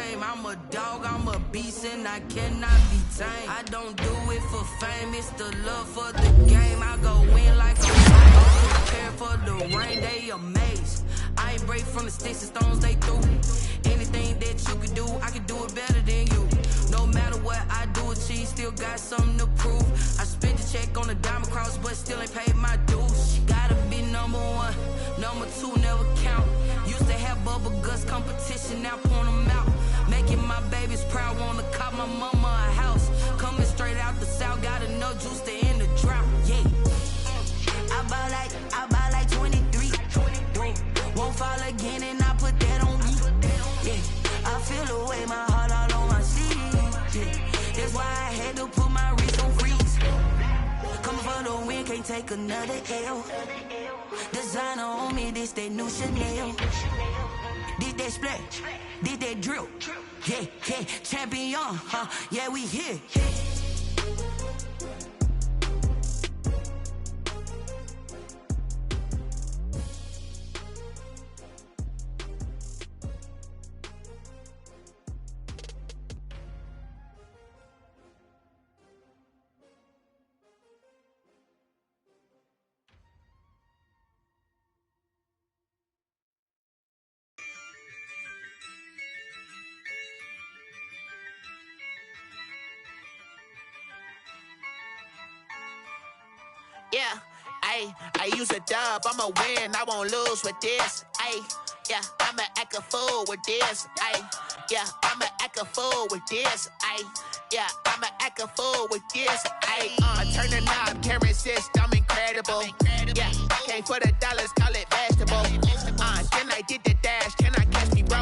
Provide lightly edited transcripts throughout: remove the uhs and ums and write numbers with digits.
frame. I'm a dog, I'm a beast, and I cannot be tamed. I don't do it for fame, it's the love for the game. I go in like a I'm prepared for the rain, they amazed. I ain't break from the sticks and stones they threw. Anything that you can do, I can do it better than you. No matter what I do, achieve, still got something to prove. I spent the check on the diamond cross, but still ain't paid my dues. Gotta be number one, number two never count. Used to have bubble guts competition, now point them out. Making my babies proud, wanna cop my mama a house. Coming straight out the south, got enough juice to end the drought. Yeah, I buy like 23. Won't fall again, and I put that on me. Yeah, I feel the way, my heart all on my sleeve. Yeah, that's why I had to put my wrist on freeze. Coming for the win, can't take another L. Designer on me, this that new Chanel. This that splash, this that drill. Yeah, yeah, champion, huh? Yeah, we here. Yeah, I use a dub, I'ma win, I won't lose with this. Yeah, I'ma act a fool with this. Yeah, I'ma act a fool with this. Yeah, I'ma act a fool with this. I turn the knob, can't resist, I'm incredible. Yeah, came for the dollars, call it vegetable. Then I did the dash, can I catch me, bro?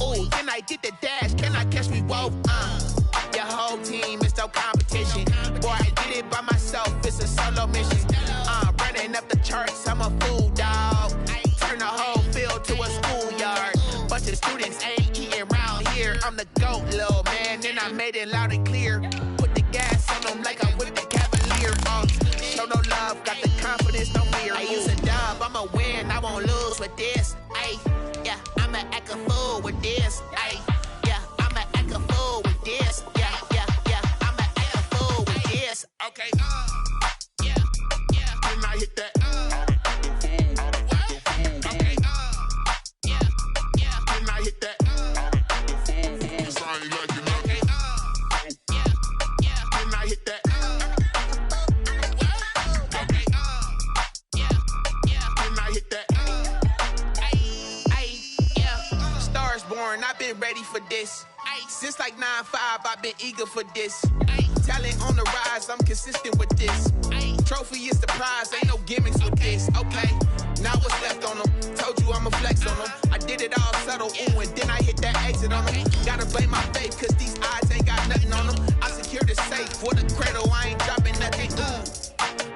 Ooh, then I did the dash, can I catch me, whoa? Your whole team is no competition. Boy, I did it by myself, it's a solo mission. Running up the charts, I'm a fool, dog. Turn the whole field to a schoolyard. Bunch of students ain't eating round here. I'm the GOAT, little man, and I made it loud and clear. Put the gas on them like I'm with the Cavalier. Show no love, got the confidence, no fear. I use a dub, I'ma win, I won't lose with this. Yeah, I'ma act a fool with this. Yeah, I'ma act a fool with this. Yeah, I'ma act a fool with this. Okay, yeah, when I hit that. Okay, yeah, when I hit that. Cause I ain't like it. Okay, yeah, when I hit that. Okay, yeah, when I hit that. Yeah, Stars born, I've been ready for this. Since like 9-5, I've been eager for this. Talent on the rise, I'm consistent with this. Trophy is the prize, ain't no gimmicks with this. Okay, now what's left on them? Told you I'ma flex on them. I did it all subtle, ooh, and then I hit that exit on them. Gotta blame my faith, cause these odds ain't got nothing on them. I secure the safe for the cradle, I ain't dropping nothing.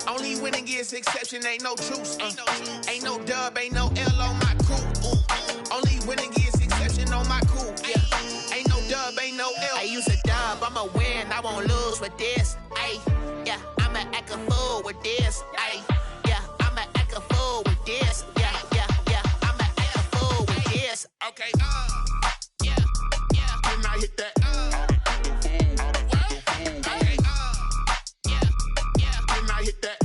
Only winning is exception, ain't no truce. Ain't no dub, ain't no L on my crew. Only winning is exception on my crew. Yeah, ain't no dub, ain't no L. I use a dub, I'ma win, I won't lose with this. Yeah, I'ma act a fool with this. Yeah, I'ma act a fool with this. Yeah, I'ma act a fool with this. Okay, yeah, when I hit that. Okay, yeah, when I hit that.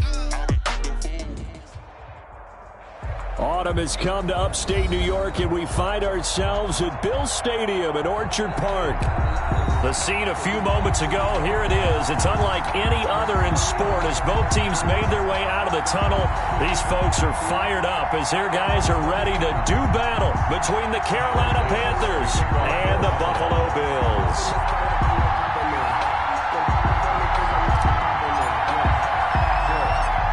Autumn has come to upstate New York, and we find ourselves at Bill Stadium in Orchard Park. The scene a few moments ago, here it is. It's unlike any other in sport as both teams made their way out of the tunnel. These folks are fired up as their guys are ready to do battle between the Carolina Panthers and the Buffalo Bills.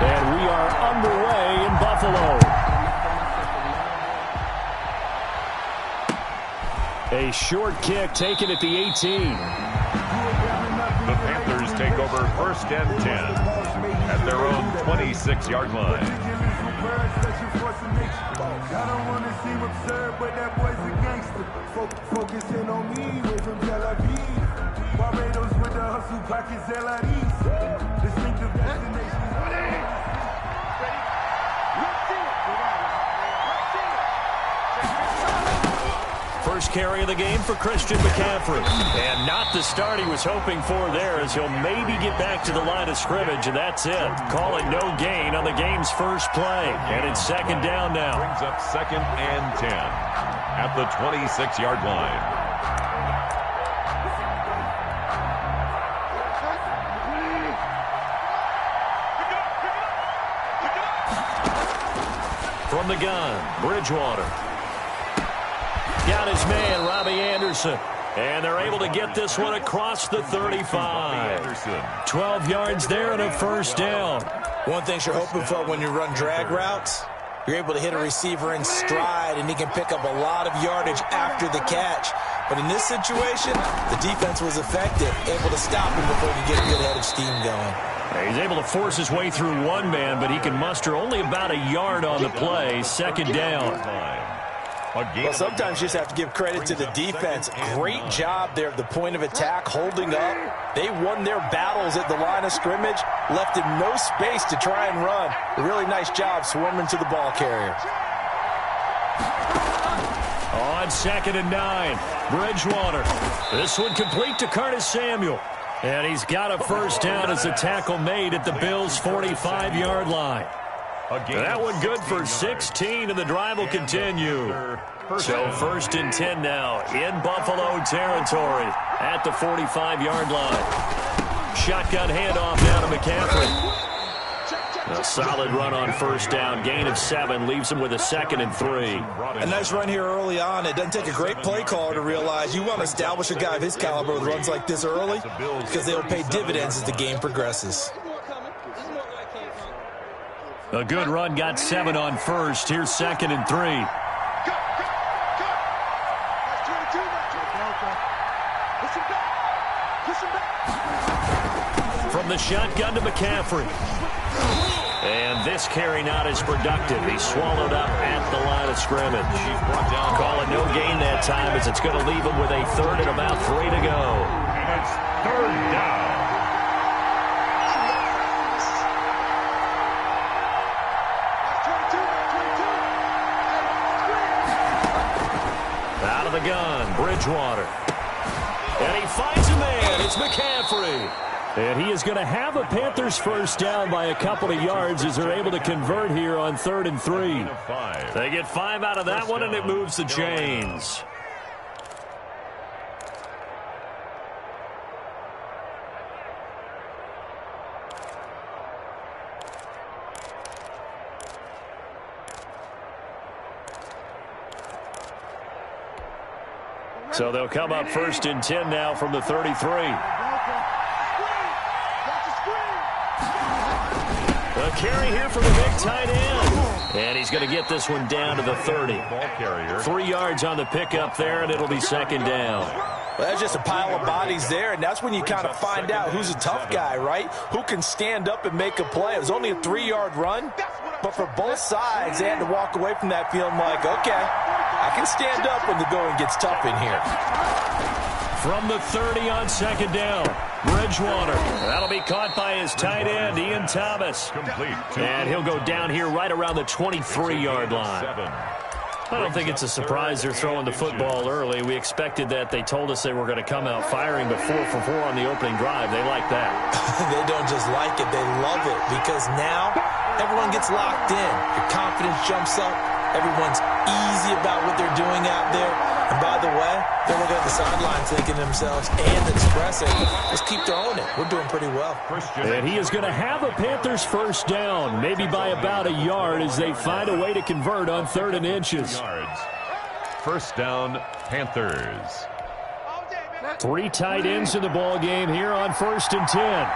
And we are underway in Buffalo. A short kick taken at the 18. The Panthers take over first and 10 at their own 26-yard line. I don't want to seem absurd, but that boy's a gangster. Focusing on me, way from Tel Aviv. Barbados with the hustle pockets, LREs. Distinctive destinations. First carry of the game for Christian McCaffrey. And not the start he was hoping for there, as he'll maybe get back to the line of scrimmage, and that's it. Call it no gain on the game's first play. And it's second down now. Brings up 2nd and 10 at the 26-yard line. From the gun, Bridgewater. Got his man, Robbie Anderson. And they're able to get this one across the 35. 12 yards there and a first down. One thing you're hoping for when you run drag routes, you're able to hit a receiver in stride, and he can pick up a lot of yardage after the catch. But in this situation, the defense was effective, able to stop him before he could get a good head of steam going. He's able to force his way through one man, but he can muster only about a yard on the play. Second down. Well, sometimes you just have to give credit to the defense. Great job there at the point of attack, holding up. They won their battles at the line of scrimmage, left him no space to try and run. A really nice job swarming to the ball carrier. On 2nd and 9, Bridgewater. This one complete to Curtis Samuel. And he's got a first down as a tackle made at the Bills' 45-yard line. That one good for 16, and the drive will continue. So 1st and 10 now in Buffalo territory at the 45-yard line. Shotgun handoff now to McCaffrey. A solid run on first down. Gain of 7 leaves him with a 2nd and 3. A nice run here early on. It doesn't take a great play caller to realize you want to establish a guy of his caliber with runs like this early, because they'll pay dividends as the game progresses. A good run, got 7 on first. Here's 2nd and 3. From the shotgun to McCaffrey. And this carry not as productive. He's swallowed up at the line of scrimmage. Call it no gain that time, as it's going to leave him with a 3rd and about 3 to go. And it's 3rd down. Out of the gun, Bridgewater. And he finds a man. It's McCaffrey. And he is going to have a Panthers first down by a couple of yards as they're able to convert here on 3rd and 3. They get 5 out of that one, and it moves the chains. So they'll come up 1st and 10 now from the 33. A carry here from the big tight end. And he's going to get this one down to the 30. 3 yards on the pickup there, and it'll be 2nd down. Well, that's just a pile of bodies there, and that's when you kind of find out who's a tough guy, right? Who can stand up and make a play. It was only a 3-yard run, but for both sides, they had to walk away from that feeling like, okay, I can stand up when the going gets tough in here. From the 30 on 2nd down, Bridgewater. That'll be caught by his tight end, Ian Thomas. And he'll go down here right around the 23-yard line. I don't think it's a surprise they're throwing the football early. We expected that. They told us they were going to come out firing but 4 for 4 on the opening drive. They like that. They don't just like it. They love it, because now everyone gets locked in. Your confidence jumps up. Everyone's easy about what they're doing out there. And by the way, they're looking at the sidelines thinking to themselves and expressing, just keep throwing it. We're doing pretty well. And he is going to have a Panthers first down, maybe by about a yard, as they find a way to convert on 3rd and inches. First down, Panthers. 3 tight ends in the ball game here on 1st and 10.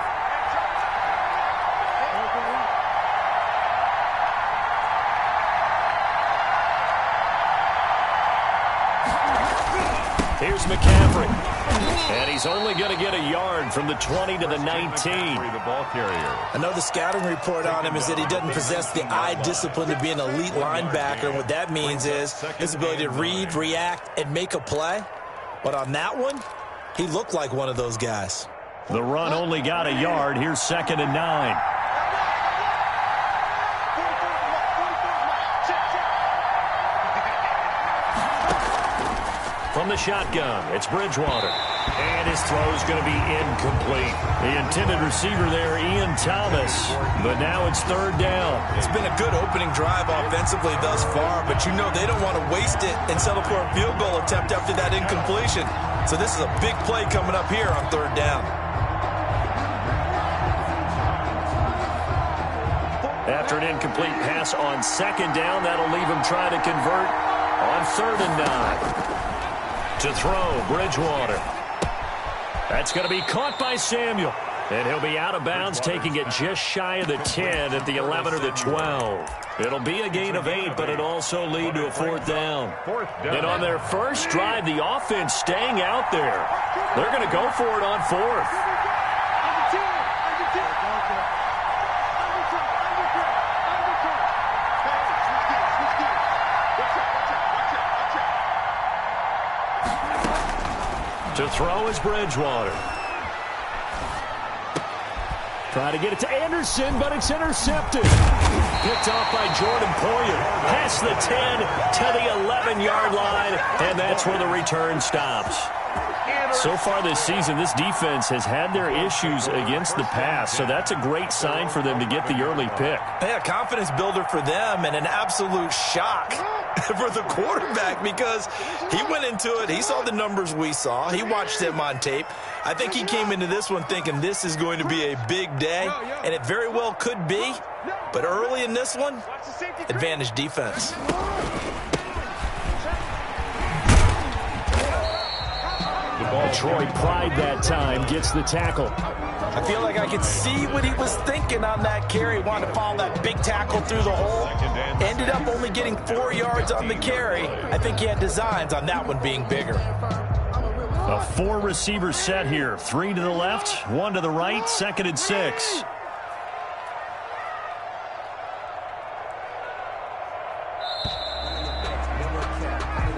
Here's McCaffrey. And he's only going to get a yard from the 20 to the 19. I know the scouting report on him is that he doesn't possess the eye discipline to be an elite linebacker. What that means is his ability to read, react, and make a play. But on that one, he looked like one of those guys. The run only got a yard. Here's 2nd and 9. from the shotgun. It's Bridgewater. And his throw is going to be incomplete. The intended receiver there, Ian Thomas. But now it's third down. It's been a good opening drive offensively thus far, but you know they don't want to waste it and settle for a field goal attempt after that incompletion. So this is a big play coming up here on third down. After an incomplete pass on second down, that'll leave him trying to convert on 3rd and 9. To throw, Bridgewater. That's going to be caught by Samuel. And he'll be out of bounds, taking it just shy of the 10 at the 11 or the 12. It'll be a gain of 8, but it'll also lead to a 4th down. And on their first drive, the offense staying out there. They're going to go for it on 4th. To throw is Bridgewater. Try to get it to Anderson, but it's intercepted. Picked off by Jordan Poyer. Past the 10 to the 11-yard line, and that's where the return stops. So far this season, this defense has had their issues against the pass, so that's a great sign for them to get the early pick. Yeah, confidence builder for them and an absolute shock for the quarterback because he went into it. He saw the numbers we saw. He watched them on tape. I think he came into this one thinking this is going to be a big day, and it very well could be. But early in this one, advantage defense. Troy Pride that time gets the tackle. I feel like I could see what he was thinking on that carry. Wanted to follow that big tackle through the hole. Ended up only getting 4 yards on the carry. I think he had designs on that one being bigger. A 4-receiver set here. 3 to the left, 1 to the right, 2nd and 6.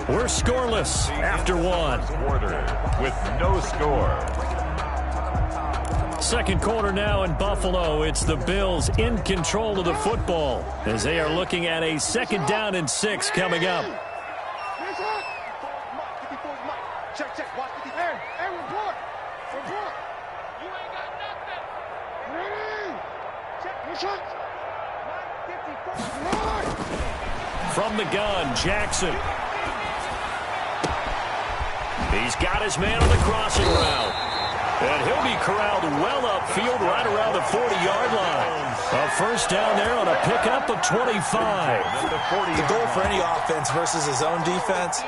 We're scoreless after 1. Quarter with no score. Second quarter now in Buffalo. It's the Bills in control of the football as they are looking at a 2nd down and 6 coming up. From the gun, Jackson. He's got his man on the crossing route. And he'll be corralled well upfield right around the 40-yard line. A first down there on a pickup of 25. The goal for any offense versus his own defense,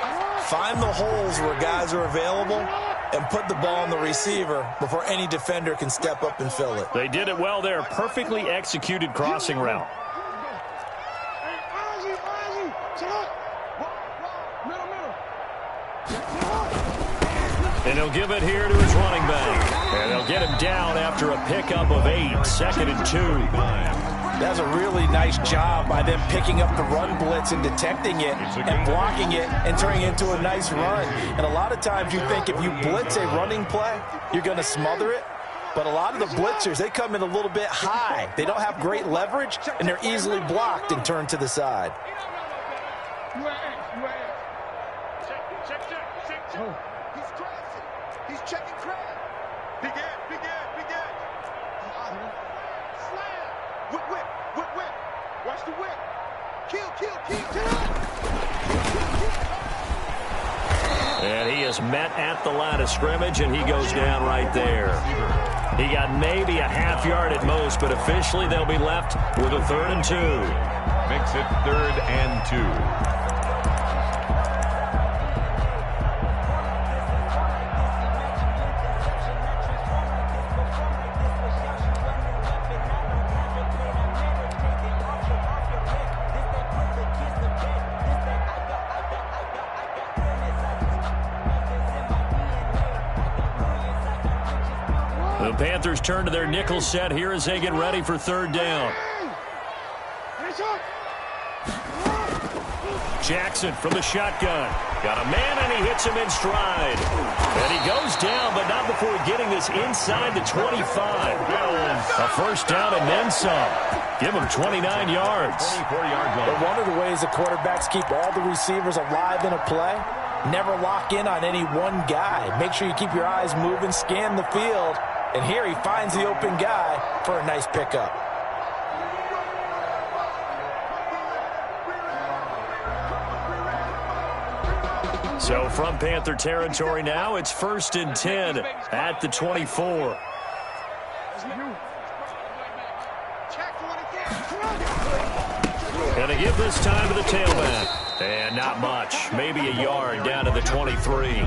find the holes where guys are available and put the ball on the receiver before any defender can step up and fill it. They did it well there. Perfectly executed crossing route. And he'll give it here to his running back. And they'll get him down after a pickup of 8, 2nd and 2. That's a really nice job by them picking up the run blitz and detecting it and blocking it and turning it into a nice run. And a lot of times you think if you blitz a running play, you're going to smother it. But a lot of the blitzers, they come in a little bit high. They don't have great leverage, and they're easily blocked and turned to the side. He's checking crab. Big Ed, big Ed, big Ed. Slam. Whip, whip, whip, whip. Watch the whip. Kill, kill, kill. And he is met at the line of scrimmage, and he goes down right there. He got maybe a half yard at most, but officially they'll be left with a 3rd and 2. Makes it 3rd and 2. The Panthers turn to their nickel set here as they get ready for 3rd down. Jackson from the shotgun. Got a man, and he hits him in stride. And he goes down, but not before getting this inside the 25. A first down and then some. Give him 29 yards. But one of the ways the quarterbacks keep all the receivers alive in a play Never lock in on any one guy. Make sure you keep your eyes moving, scan the field. And here he finds the open guy for a nice pickup. So from Panther territory now, it's 1st and 10 at the 24. Going to give this time to the tailback. And not much. Maybe a yard down to the 23.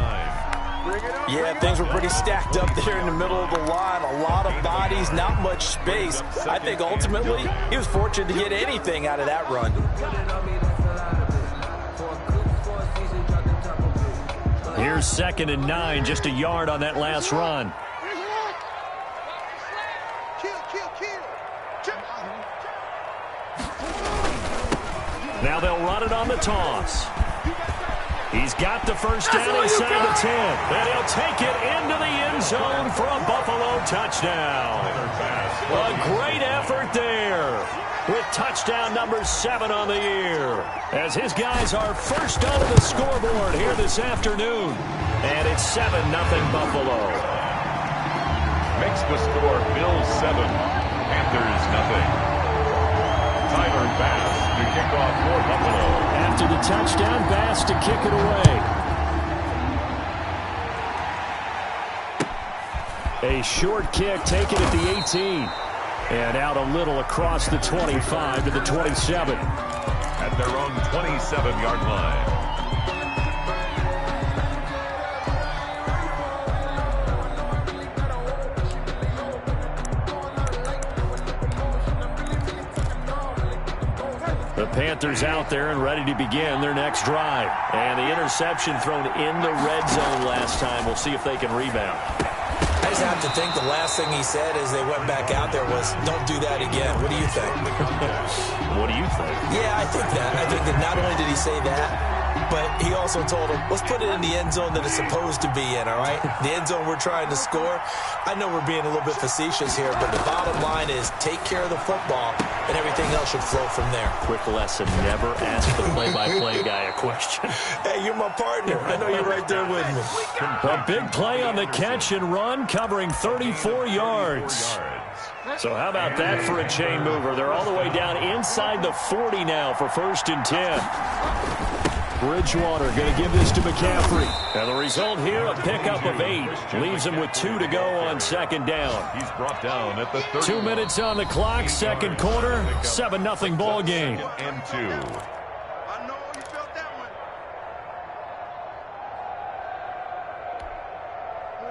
Yeah, things were pretty stacked up there in the middle of the line. A lot of bodies, not much space. I think ultimately he was fortunate to get anything out of that run. Here's 2nd and 9, just a yard on that last run. Now they'll run it on the toss. He's got the first down inside the 10. And he'll take it into the end zone for a Buffalo touchdown. A great effort there with touchdown number 7 on the year. As his guys are first onto the scoreboard here this afternoon. And it's 7-0 Buffalo. Makes the score Bills 7, Panthers 0. Tyler Bass to kick off for Buffalo. After the touchdown, Bass to kick it away. A short kick taken at the 18. And out a little across the 25 to the 27. At their own 27-yard line. The Panthers out there and ready to begin their next drive. And the interception thrown in the red zone last time. We'll see if they can rebound. I just have to think the last thing he said as they went back out there was, don't do that again. What do you think? What do you think? Yeah, I think that. I think that not only did he say that, but he also told him, let's put it in the end zone that it's supposed to be in, all right? The end zone we're trying to score. I know we're being a little bit facetious here, but the bottom line is take care of the football, and everything else should flow from there. Quick lesson, never ask the play-by-play guy a question. Hey, you're my partner. I know you're right there with me. A big play on the catch and run, covering 34 yards. So how about that for a chain mover? They're all the way down inside the 40 now for 1st and 10. Bridgewater going to give this to McCaffrey. And the result here, a pickup of 8. Leaves him with 2 to go on 2nd down. He's brought down at the 30. 2 minutes on the clock, 2nd quarter, 7-0 ball game. And 2.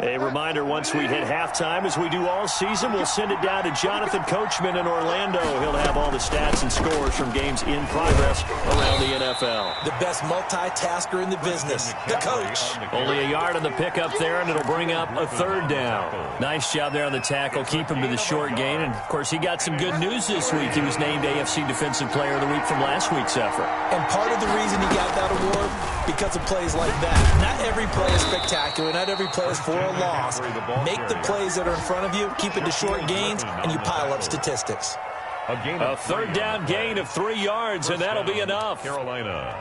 A reminder, once we hit halftime, as we do all season, we'll send it down to Jonathan Coachman in Orlando. He'll have all the stats and scores from games in progress around the NFL. The best multitasker in the business, the coach. Only a yard on the pickup there, and it'll bring up a 3rd down. Nice job there on the tackle. Keep him to the short gain. And, of course, he got some good news this week. He was named AFC Defensive Player of the Week from last week's effort. And part of the reason he got that award, because of plays like that. Not every play is spectacular. Not every play is for a loss. Make the plays that are in front of you, keep it to short gains, and you pile up statistics. A 3rd down gain of 3 yards, and that'll be enough. Carolina.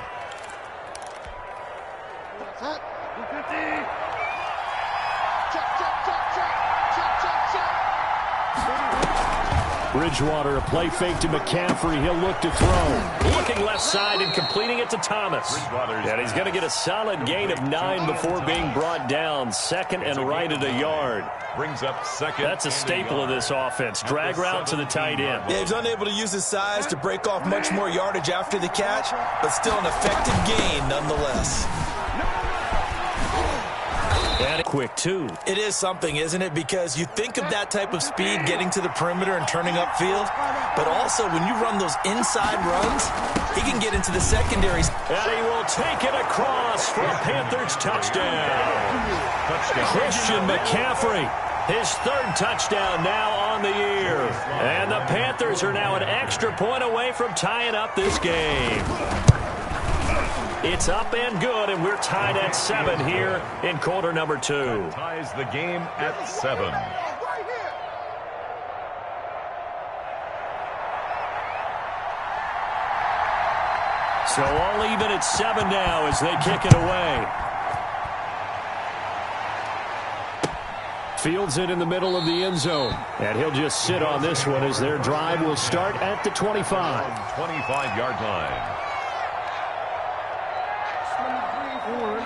Bridgewater, a play fake to McCaffrey. He'll look to throw. Looking left side and completing it to Thomas. And he's going to get a solid gain of 9 before being brought down. 2nd and right at a yard. Brings up 2nd. That's a staple of this offense. Drag route to the tight end. Yeah, he's unable to use his size to break off much more yardage after the catch, but still an effective gain nonetheless. And quick, too. It is something, isn't it? Because you think of that type of speed getting to the perimeter and turning upfield, but also when you run those inside runs, he can get into the secondaries. And he will take it across for a Panthers touchdown. Christian McCaffrey, his 3rd touchdown now on the year. And the Panthers are now an extra point away from tying up this game. It's up and good, and we're tied at 7 here in quarter number 2. Ties the game at 7. So all even at 7 now as they kick it away. Fields it in the middle of the end zone. And he'll just sit on this one as their drive will start at the 25. 25-yard line.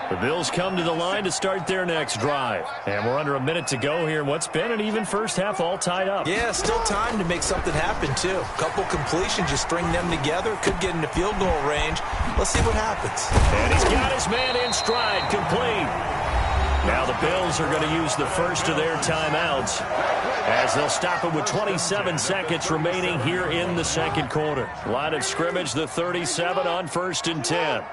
The Bills come to the line to start their next drive. And we're under a minute to go here in what's been an even first half, all tied up. Yeah, still time to make something happen, too. Couple completions, you string them together, could get into field goal range. Let's see what happens. And he's got his man in stride, complete. Now the Bills are going to use the first of their timeouts as they'll stop it with 27 seconds remaining here in the second quarter. Line of scrimmage, the 37 on 1st and 10.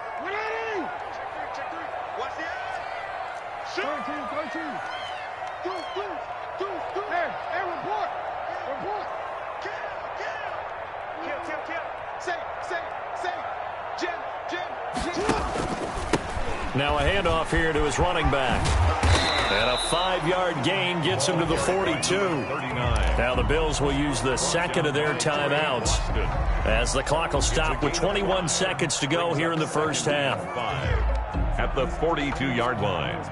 Now a handoff here to his running back. And a 5-yard gain gets him to the 42. 39. Now the Bills will use the second of their timeouts as the clock will stop with 21 seconds to go here in the first half. At the 42-yard line.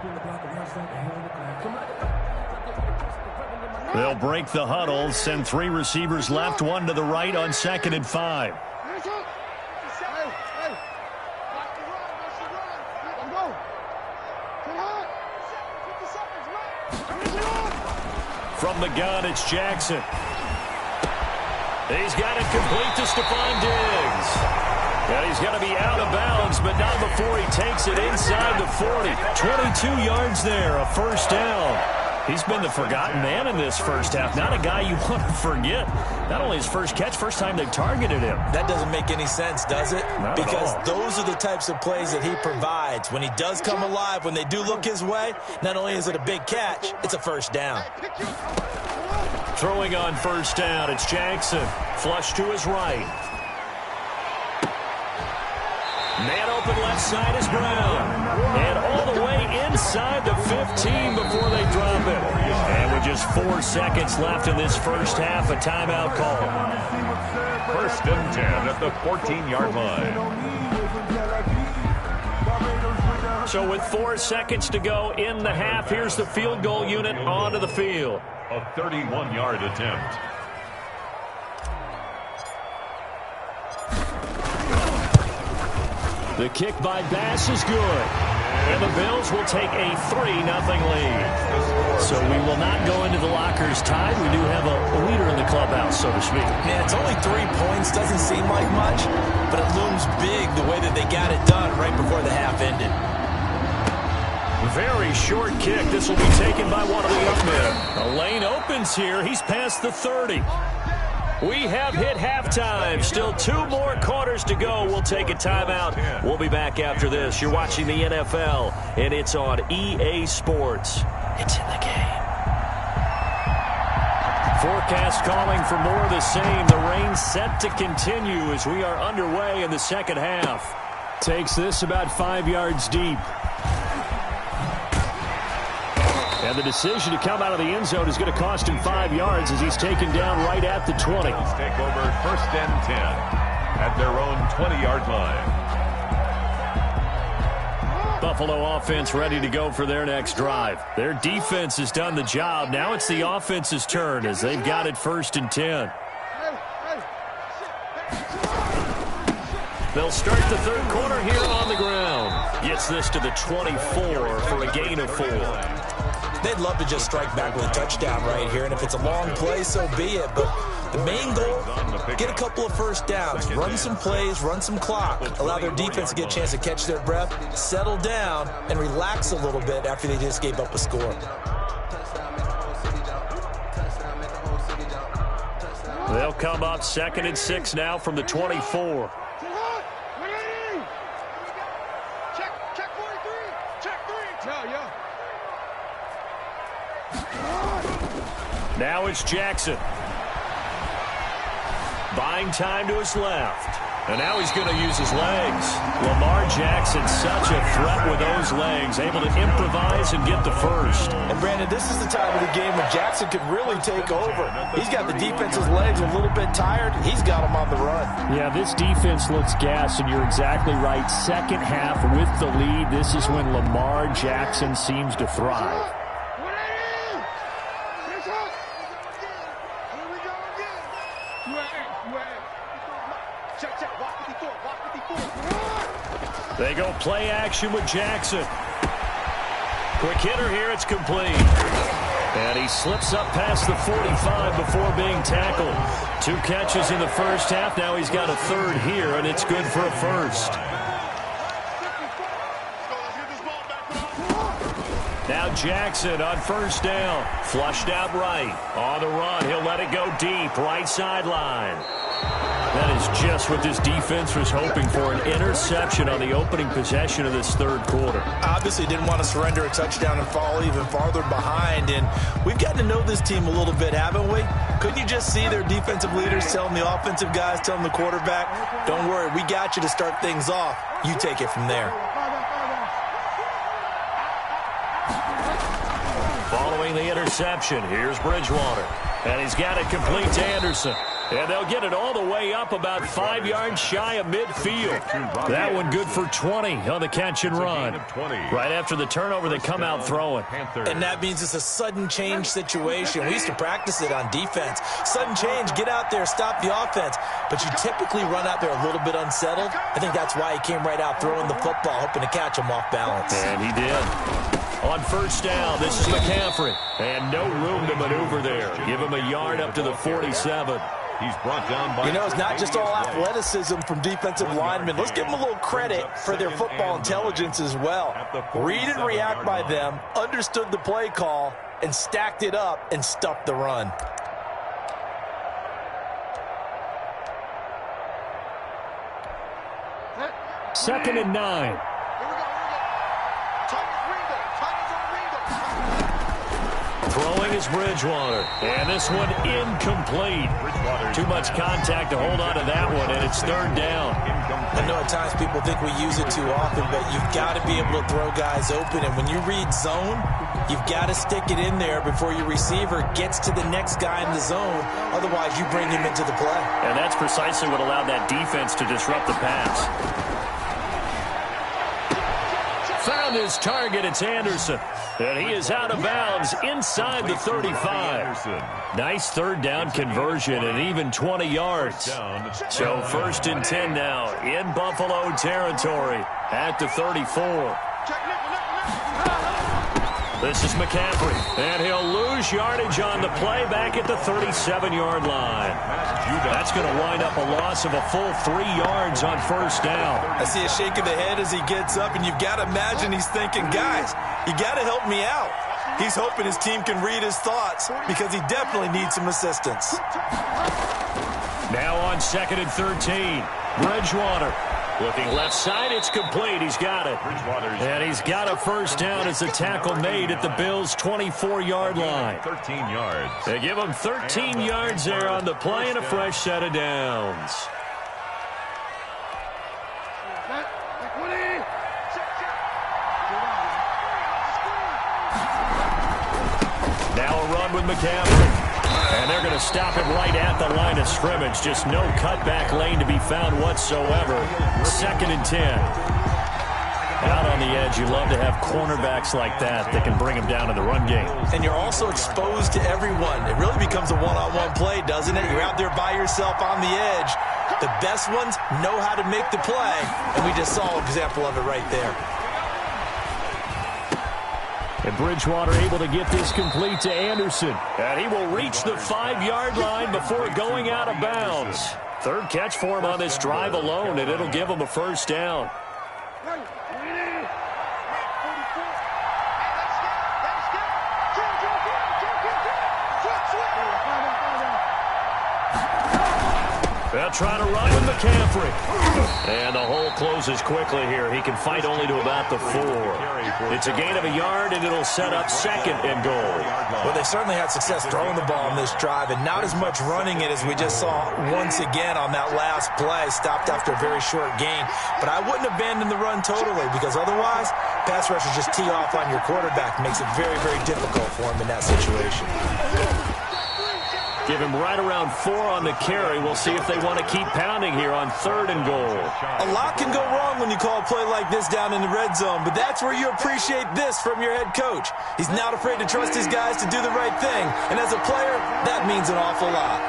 They'll break the huddle, send 3 receivers left, 1 to the right on 2nd and 5. From the gun, it's Jackson. He's got it complete to Stephon Diggs. And he's going to be out of bounds, but not before he takes it inside the 40. 22 yards there, a first down. He's been the forgotten man in this first half. Not a guy you want to forget. Not only his first catch, first time they targeted him. That doesn't make any sense, does it? Not because at all. Those are the types of plays that he provides. When he does come alive, when they do look his way, not only is it a big catch, it's a first down. Throwing on first down, it's Jackson. Flush to his right. Man open left side is Brown. And all the way inside the 15 before they drop it. And with just 4 seconds left in this first half, a timeout call. 1st and 10 at the 14-yard line. So with 4 seconds to go in the half, here's the field goal unit onto the field. A 31-yard attempt. The kick by Bass is good. And the Bills will take a 3-0 lead. So we will not go into the lockers tied. We do have a leader in the clubhouse, so to speak. Yeah, it's only 3 points. Doesn't seem like much, but it looms big the way that they got it done right before the half ended. Very short kick. This will be taken by one of the young men. A lane opens here. He's past the 30. We have hit halftime. Still 2 more quarters to go. We'll take a timeout. We'll be back after this. You're watching the NFL, and it's on EA Sports. It's in the game. Forecast calling for more of the same. The rain set to continue as we are underway in the second half. Takes this about 5 yards deep. And the decision to come out of the end zone is going to cost him 5 yards as he's taken down right at the 20. Bills take over 1st and 10 at their own 20-yard line. Buffalo offense ready to go for their next drive. Their defense has done the job. Now it's the offense's turn as they've got it 1st and 10. They'll start the third quarter here on the ground. Gets this to the 24 for a gain of 4. They'd love to just strike back with a touchdown right here, and if it's a long play, so be it. But the main goal, get a couple of first downs, run some plays, run some clock, allow their defense to get a chance to catch their breath, settle down, and relax a little bit after they just gave up a score. They'll come up 2nd and 6 now from the 24. Now it's Jackson. Buying time to his left. And now he's going to use his legs. Lamar Jackson, such a threat with those legs, able to improvise and get the first. And Brandon, this is the time of the game when Jackson could really take over. He's got the defense's legs a little bit tired. He's got them on the run. Yeah, this defense looks gassed, and you're exactly right. Second half with the lead, this is when Lamar Jackson seems to thrive. They go play action with Jackson. Quick hitter here, it's complete. And he slips up past the 45 before being tackled. 2 catches in the first half. Now he's got a third here, and it's good for a first. Now Jackson on first down. Flushed out right. On the run, he'll let it go deep. Right sideline. That is just what this defense was hoping for, an interception on the opening possession of this third quarter. Obviously didn't want to surrender a touchdown and fall even farther behind, and we've gotten to know this team a little bit, haven't we? Couldn't you just see their defensive leaders telling the offensive guys, telling the quarterback, don't worry, we got you to start things off. You take it from there. Following the interception, here's Bridgewater. And he's got it complete to Anderson. And they'll get it all the way up about 5 yards shy of midfield. That one good for 20 on the catch and run. Right after the turnover, they come out throwing. And that means it's a sudden change situation. We used to practice it on defense. Sudden change, get out there, stop the offense. But you typically run out there a little bit unsettled. I think that's why he came right out throwing the football, hoping to catch him off balance. And he did. On first down, this is McCaffrey. And no room to maneuver there. Give him a yard up to the 47. He's brought down by... You know, it's not just all athleticism from defensive linemen. Let's give them a little credit for their football intelligence as well. Read and react by them, understood the play call, and stacked it up and stuffed the run. Second and 9. Throwing is Bridgewater. And this one incomplete. Too much contact to hold on to that one, and it's third down. I know at times people think we use it too often, but you've got to be able to throw guys open. And when you read zone, you've got to stick it in there before your receiver gets to the next guy in the zone. Otherwise, you bring him into the play. And that's precisely what allowed that defense to disrupt the pass. Found his target. It's Anderson. And he is out of bounds inside the 35. Nice third down conversion and even 20 yards. So first and 10 now in Buffalo territory at the 34. This is McCaffrey. And he'll lose yardage on the play back at the 37-yard line. That's going to wind up a loss of a full 3 yards on first down. I see a shake of the head as he gets up, and you've got to imagine he's thinking, guys, you got to help me out. He's hoping his team can read his thoughts because he definitely needs some assistance. Now on second and 13, Bridgewater. Looking left side, it's complete. He's got it. And he's got a first down as a tackle made at the Bills' 24-yard line. 13 yards. They give him 13 yards there on the play and a fresh set of downs. Now a run with McCaffrey. And they're going to stop him right at the line of scrimmage. Just no cutback lane to be found whatsoever. Second and 10. Out on the edge, you love to have cornerbacks like that that can bring him down in the run game. And you're also exposed to everyone. It really becomes a one-on-one play, doesn't it? You're out there by yourself on the edge. The best ones know how to make the play, and we just saw an example of it right there. And Bridgewater able to get this complete to Anderson. And he will reach the 5-yard line before going out of bounds. Third catch for him on this drive alone, and it'll give him a first down. They'll try to run with McCaffrey. And the hole closes quickly here. He can fight only to about the 4. It's a gain of a yard, and it'll set up second and goal. Well, they certainly had success throwing the ball on this drive, and not as much running it as we just saw once again on that last play. Stopped after a very short gain. But I wouldn't abandon the run totally, because otherwise, pass rushers just tee off on your quarterback. Makes it very, very difficult for him in that situation. Give him right around 4 on the carry. We'll see if they want to keep pounding here on third and goal. A lot can go wrong when you call a play like this down in the red zone, but that's where you appreciate this from your head coach. He's not afraid to trust his guys to do the right thing, and as a player, that means an awful lot.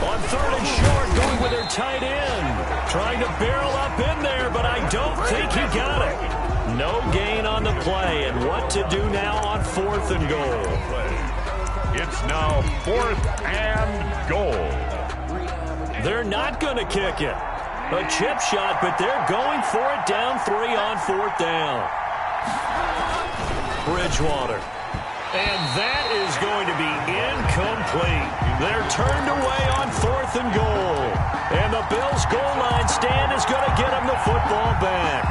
On third and short, going with their tight end. Trying to barrel up in there, but I don't think he got it. No gain on the play, and what to do now on 4th and goal. It's now 4th and goal. They're not going to kick it. A chip shot, but they're going for it down 3 on 4th down. Bridgewater. And that is going to be incomplete. They're turned away on 4th and goal. And the Bills' goal line stand is going to get them the football back.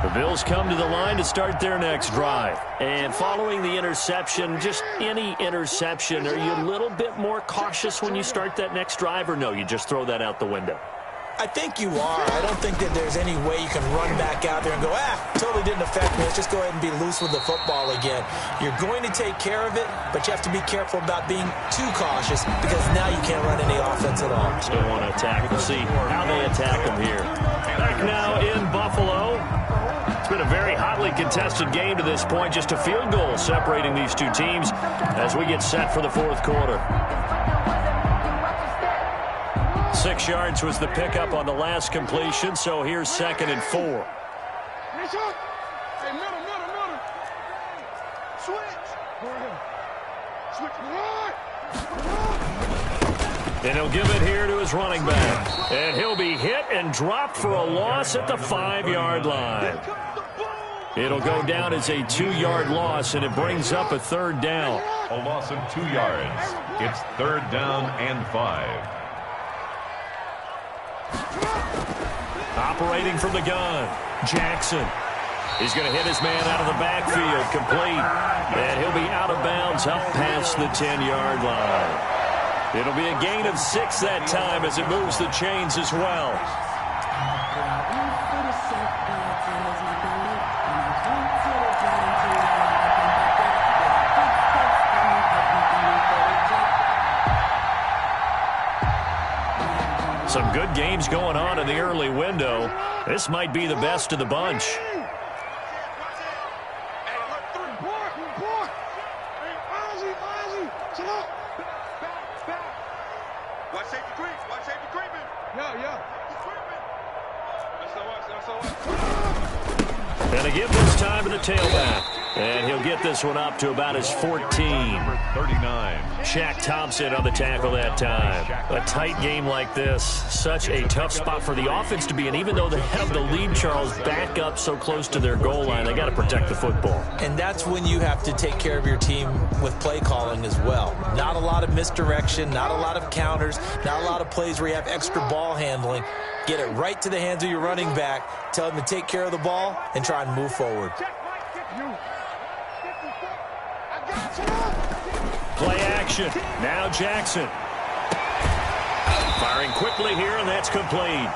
The Bills come to the line to start their next drive. And following the interception, just any interception, are you a little bit more cautious when you start that next drive, or no, you just throw that out the window? I think you are. I don't think that there's any way you can run back out there and go, totally didn't affect me. Let's just go ahead and be loose with the football again. You're going to take care of it, but you have to be careful about being too cautious because now you can't run any offense at all. Still want to attack. We'll see how they attack them here. Back now in Buffalo. It's been a very hotly contested game to this point. Just a field goal separating these two teams as we get set for the 4th quarter. 6 yards was the pickup on the last completion, so here's 2nd and 4. Hey, middle. Switch. And he'll give it here to his running back. And he'll be hit and dropped for a loss at the 5-yard line. It'll go down as a 2-yard loss, and it brings up a 3rd down. A loss of 2 yards. It's 3rd down and 5. Operating from the gun, Jackson. He's going to hit his man out of the backfield, complete. And he'll be out of bounds up past the 10-yard line. It'll be a gain of 6 that time as it moves the chains as well. Some good games going on in the early window. This might be the best of the bunch. And a give this time to the tailback. And he'll get this one up to about his 14. 39. Shaq Thompson on the tackle that time. A tight game like this, such a tough spot for the offense to be in. Even though they have the lead, Charles, back up so close to their goal line, they got to protect the football. And that's when you have to take care of your team with play calling as well. Not a lot of misdirection, not a lot of counters, not a lot of plays where you have extra ball handling. Get it right to the hands of your running back, tell him to take care of the ball, and try and move forward. Play action. Now Jackson. Firing quickly here, and that's complete.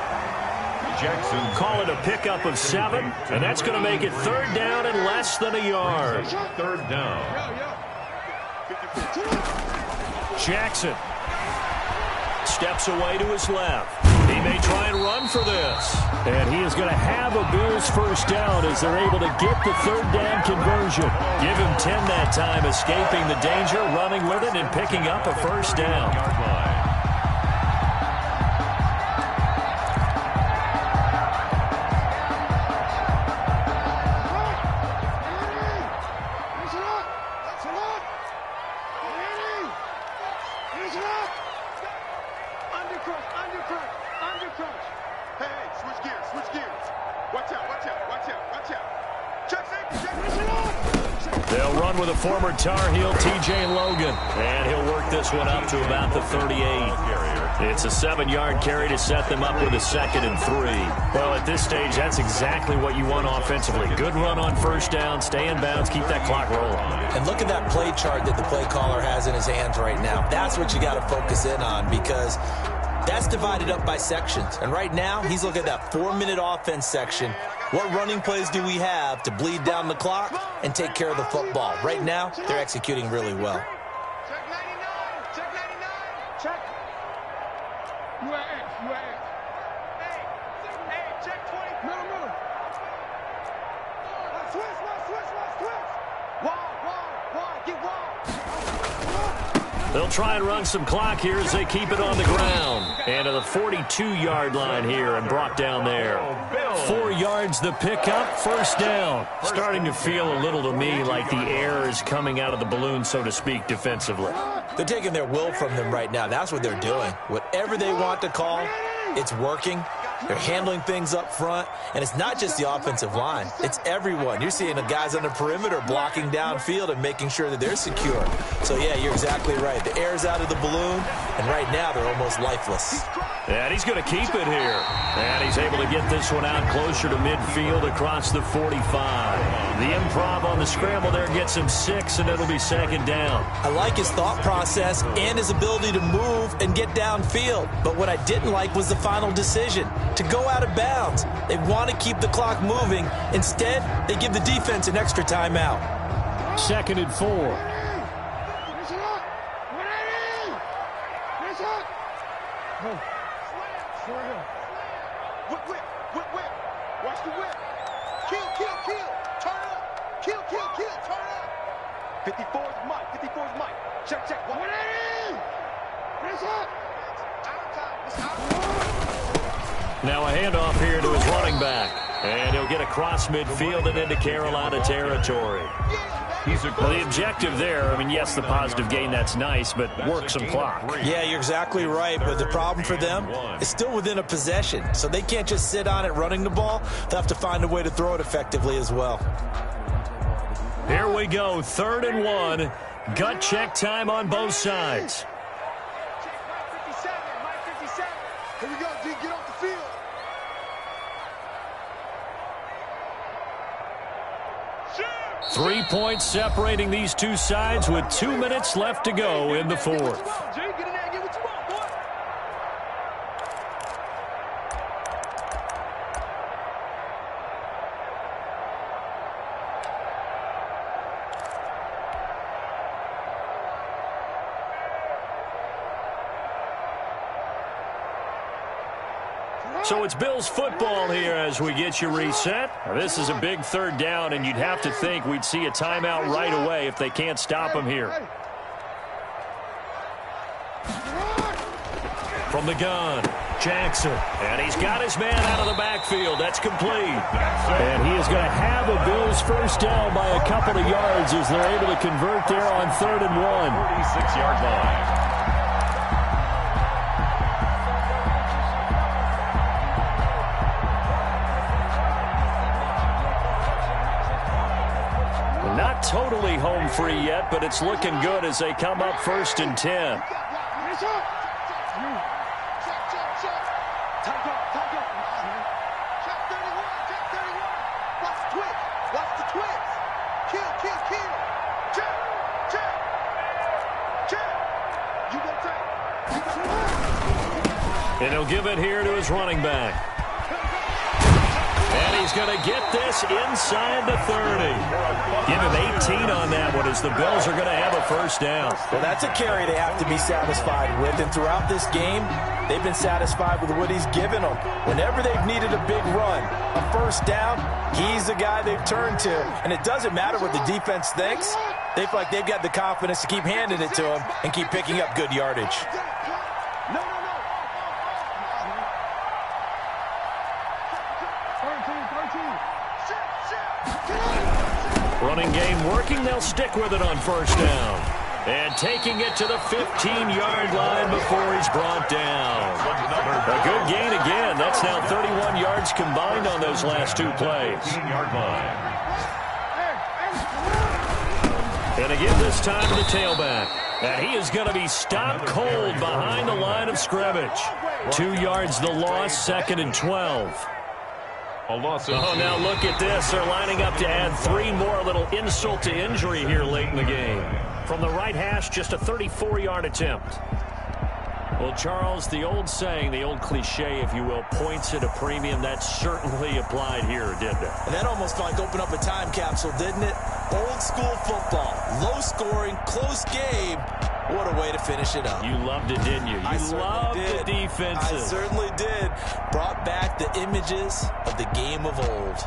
Jackson. Call it a pickup of 7, and that's going to make it 3rd down and less than a yard. 3rd down. Jackson steps away to his left. He may try and run for this. And he is going to have a Bills 1st down as they're able to get the 3rd down conversion. Give him 10 that time, escaping the danger, running with it, and picking up a 1st down. They'll run with a former Tar Heel, T.J. Logan. And he'll work this one up to about the 38. It's a 7-yard carry to set them up with a 2nd and 3. Well, at this stage, that's exactly what you want offensively. Good run on 1st down, stay in bounds, keep that clock rolling. And look at that play chart that the play caller has in his hands right now. That's what you got to focus in on because that's divided up by sections. And right now, he's looking at that 4-minute offense section. What running plays do we have to bleed down the clock and take care of the football? Right now, they're executing really well. Check 99. Check 99. Check. You at X. You at X. Hey, check 20. Middle. Switch. Wide. Get wide. They'll try and run some clock here as they keep it on the ground. And to the 42-yard line here and brought down there. 4 yards the pickup, first down. Starting to feel a little to me like the air is coming out of the balloon, so to speak, defensively. They're taking their will from them right now. That's what they're doing. Whatever they want to call, it's working. They're handling things up front, and it's not just the offensive line. It's everyone. You're seeing the guys on the perimeter blocking downfield and making sure that they're secure. So, yeah, you're exactly right. The air's out of the balloon, and right now they're almost lifeless. And he's going to keep it here. And he's able to get this one out closer to midfield across the 45. The improv on the scramble there gets him 6, and it'll be second down. I like his thought process and his ability to move and get downfield. But what I didn't like was the final decision, to go out of bounds. They want to keep the clock moving. Instead, they give the defense an extra timeout. 2nd and 4. Watch the whip. Kill. Turn up. Kill. Turn up. 54's Mike. Check. What Now a handoff here to his running back. And he'll get across midfield and into Carolina territory. Well, the objective there, I mean, yes, the positive gain, that's nice, but work some clock. Yeah, you're exactly right, but the problem for them is still within a possession, so they can't just sit on it running the ball. They'll have to find a way to throw it effectively as well. Here we go, 3rd and 1. Gut check time on both sides. Mike 57. Here we go, D. Get off the field. Shoot. 3 points separating these two sides with 2 minutes left to go in the 4th. So it's Bills football here as we get you reset. Now, this is a big 3rd down, and you'd have to think we'd see a timeout right away if they can't stop him here. From the gun, Jackson. And he's got his man out of the backfield. That's complete. And he is going to have a Bills first down by a couple of yards as they're able to convert there on 3rd and 1. 46-yard line. Not totally home free yet, but it's looking good as they come up 1st and 10. And he'll give it here to his running back. And he's going to get this inside the 30. Give him 18 on that one as the Bills are going to have a first down. Well, that's a carry they have to be satisfied with. And throughout this game, they've been satisfied with what he's given them. Whenever they've needed a big run, a first down, he's the guy they've turned to. And it doesn't matter what the defense thinks. They feel like they've got the confidence to keep handing it to him and keep picking up good yardage. Running game working, they'll stick with it on first down. And taking it to the 15-yard line before he's brought down. A good gain again. That's now 31 yards combined on those last 2 plays. And again this time to the tailback. And he is going to be stopped cold behind the line of scrimmage. 2 yards the loss, 2nd and 12. A loss of Oh, now look at this. They're lining up to add 3 more. A little insult to injury here late in the game. From the right hash, just a 34-yard attempt. Well, Charles, the old saying, the old cliche, if you will, points at a premium, that certainly applied here, didn't it? And that almost felt like opened up a time capsule, didn't it? Old school football, low scoring, close game. What a way to finish it up. You loved it, didn't you? You loved the defenses. I certainly did. Brought back the images of the game of old.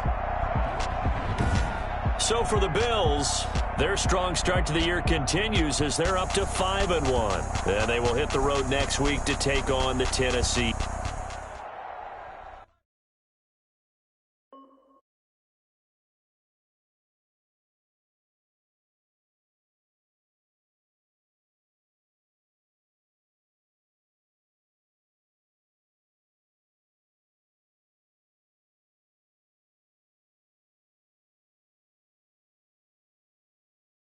So for the Bills, Their strong start to the year continues as they're up to 5-1. And they will hit the road next week to take on the Tennessee